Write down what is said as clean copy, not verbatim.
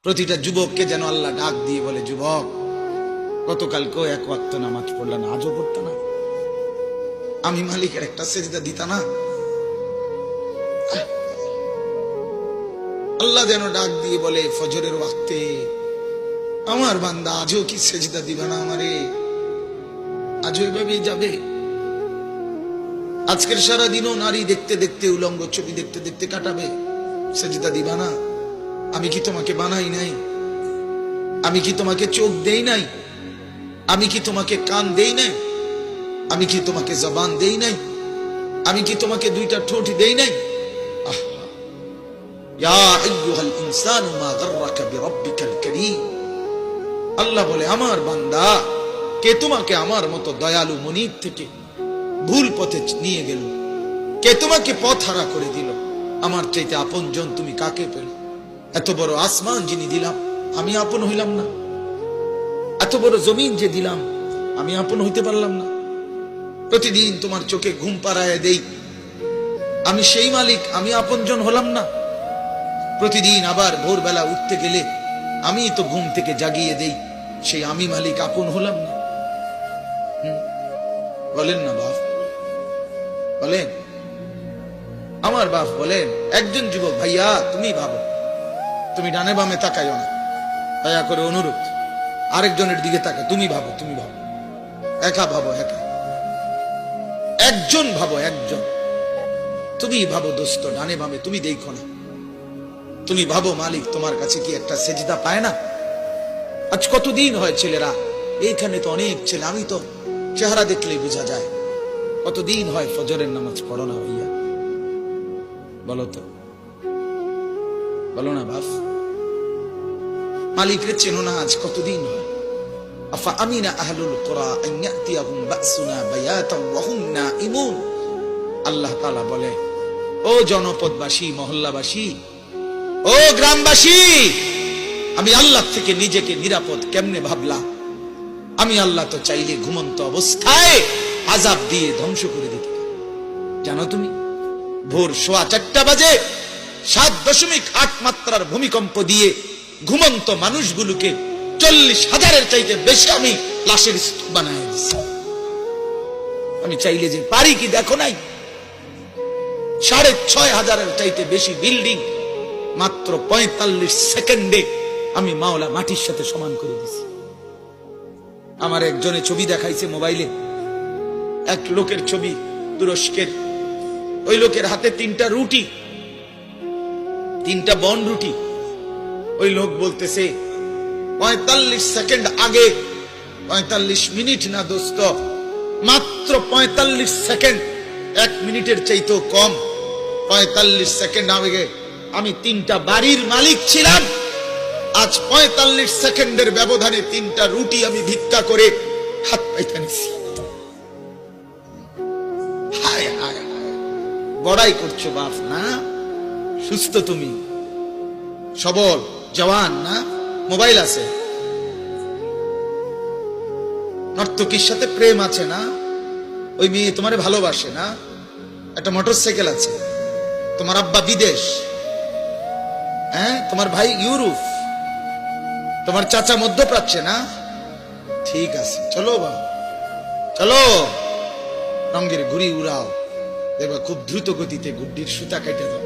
প্রতিটা যুবককে যেন আল্লাহ ডাক দিয়ে বলে, যুবক, গতকালকেও এক ওয়াক্ত নামাজ পড়লা না, আজও পড়তা না? আমি মালিকের একটা সেজদা দিতা না? আল্লাহ যেন ডাক দিয়ে বলে ফজরের ওয়াক্তে, আমার বান্দা আজও কি সেজদা দিবা না আমারে? আজও এভাবেই যাবে? আজকের সারা দিনও নারী দেখতে দেখতে, উলঙ্গ ছবি দেখতে দেখতে কাটাবে, সেজদা দিবা না? আমি কি তোমাকে বানাই নাই? আমি কি তোমাকে চোখ দেই নাই? আমি কি তোমাকে কান দেই নাই? আমি কি তোমাকে জবান দেই নাই? আমি কি তোমাকে দুইটা ঠোঁট দেই নাই? ইয়া আইয়ুহাল ইনসানু মা গাররাকা বিরাব্বিকাল কারীম। আল্লাহ বলে, আমার বান্দা, কে তোমাকে আমার মতো দয়ালু মনিব থেকে ভুল পথে নিয়ে গেল? কে তোমাকে পথ হারা করে দিল? আমার চাইতে আপনজন তুমি কাকে পেলে? এত বড় আসমান যিনি দিলাম, আমি আপন হইলাম না? এত বড় জমিন যে দিলাম, আমি আপন হইতে পারলাম না? প্রতিদিন তোমার চোখে ঘুম পাড়ায় দেই, আমি সেই মালিক, আমি আপনজন হলাম না? প্রতিদিন আবার ভোরবেলা উঠতে গেলে আমি তো ঘুম থেকে জাগিয়ে দেই, সেই আমি মালিক, আপন হলাম না? বলেন না বাপ, বলেন। আমার বাপ বলেন, একজন যুবক, ভাইয়া তুমি ভাবো, তুমি ডানে বামে তাকাইও না, দয়া করে অনুরোধ, আরেকজনের দিকে তাকায়, তুমি ভাবো, তুমি ভাবো, একা ভাবো, একা, একজন ভাবো, একজন। তুমি ভাবো দোস্ত, ডানে বামে তুমি দেখো না, তুমি ভাবো মালিক তোমার কাছে কি একটা সেজদা পায় না? আজ কতদিন হয় ছেলেরা, এইখানে তো অনেক ছেলে, আমি তো চেহারা দেখলেই বোঝা যায়, কতদিন হয় ফজরের নামাজ পড়ো না ভাইয়া? বলো তো, বলো না বাপ। মালিকরে চেনো না, আজ কতদিন হয়? আফা আমিনা আহলুল কুরা আন ইয়াতিয়াহুম বাসুনা বায়াতাও ওয়া হুম নাঈমুন। আল্লাহ তাআলা বলে, ও জনপদবাসী, মহল্লাবাসী, ও গ্রামবাসী, আমি আল্লাহ থেকে নিজেকে নিরাপদ কেমনে ভাবলা? আমি আল্লাহ তো চাইলে ঘুমন্ত অবস্থায় আযাব দিয়ে ধ্বংস করে দিতে। জানো তুমি, ভোর 4:15 বাজে 7.8 মাত্রার ভূমিকম্প দিয়ে ঘুমন্ত মানুষগুলোকে 40,000-এর চাইতে বেশি আমি লাশের স্তূপ বানায় দিচ্ছি। আমি চাইলে যে পারি কি দেখো নাই? 6,500-এর চাইতে বেশি বিল্ডিং মাত্র 45 সেকেন্ডে আমি মাওলা মাটির সাথে সমান করে দিছি। আমার একজনে ছবি দেখাইছে মোবাইলে, এক লোকের ছবি, তুরস্কের। ওই লোকের হাতে 3টা রুটি, 3টা বন রুটি। ওই লোক বলতেছে 45 সেকেন্ড আগে, 45 মিনিট না দোস্ত, মাত্র 45 সেকেন্ড, 1 মিনিটের চাইতেও কম, 45 সেকেন্ড আগে আমি 3টা বাড়ির মালিক ছিলাম। আজ 45 সেকেন্ডের ব্যবধানে 3টা রুটি আমি ভিক্ষা করে হাত পাইতে নিছি। হায় হায় হায়, বড়াই করছো বাপ না? সুস্থ তুমি, সবল, জওয়ান না? মোবাইল আছে, নর্তকীর সাথে প্রেম আছে না? ওই মেয়ে তোমারে ভালোবাসে না? একটা মোটরসাইকেল আছে, তোমার আব্বা বিদেশ, হ্যাঁ, তোমার ভাই ইউরোপ, তোমার চাচা মধ্যপ্রাচ্যে না? ঠিক আছে, চলো বাবা, চলো, রঙের ঘুড়ি উড়াও, দেখবা খুব দ্রুত গতিতে গুড্ডির সুতা কেটে দাও।